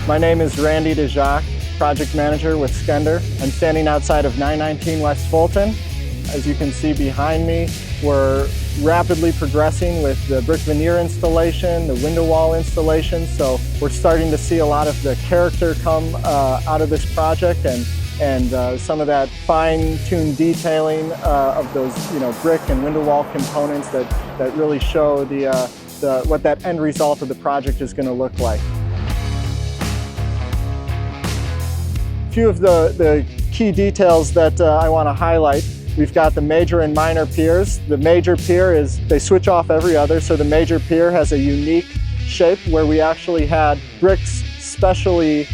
My name is Randy Dziak, project manager with Skender. I'm standing outside of 919 West Fulton. As you can see behind me, we're rapidly progressing with the brick veneer installation, the window wall installation. So we're starting to see a lot of the character come out of this project and some of that fine-tuned detailing of those brick and window wall components that really show what that end result of the project is going to look like. A few of the key details that I want to highlight. We've got the major and minor piers. The major pier they switch off every other, so the major pier has a unique shape where we actually had bricks specially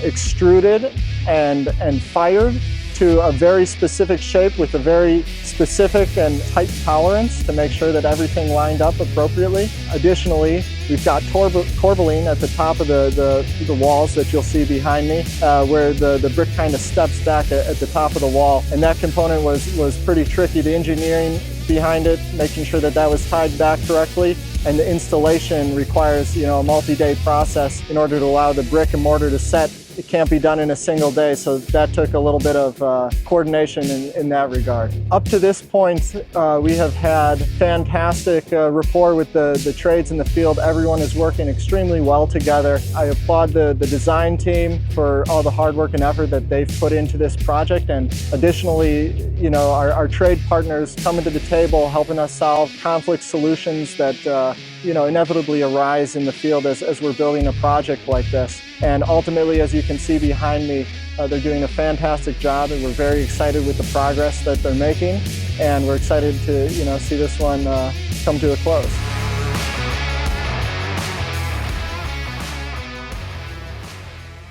extruded and fired to a very specific shape with a very specific and tight tolerance to make sure that everything lined up appropriately. Additionally, we've got corbelling at the top of the walls that you'll see behind me, where the brick kind of steps back at the top of the wall. And that component was pretty tricky. The engineering behind it, making sure that was tied back correctly. And the installation requires a multi-day process in order to allow the brick and mortar to set. It can't be done in a single day, so that took a little bit of coordination in that regard. Up to this point, we have had fantastic rapport with the trades in the field. Everyone is working extremely well together. I applaud the design team for all the hard work and effort that they've put into this project, and additionally, our trade partners coming to the table, helping us solve conflict solutions that inevitably arise in the field as we're building a project like this. And ultimately, as you can see behind me, they're doing a fantastic job, and we're very excited with the progress that they're making, and we're excited to see this one come to a close.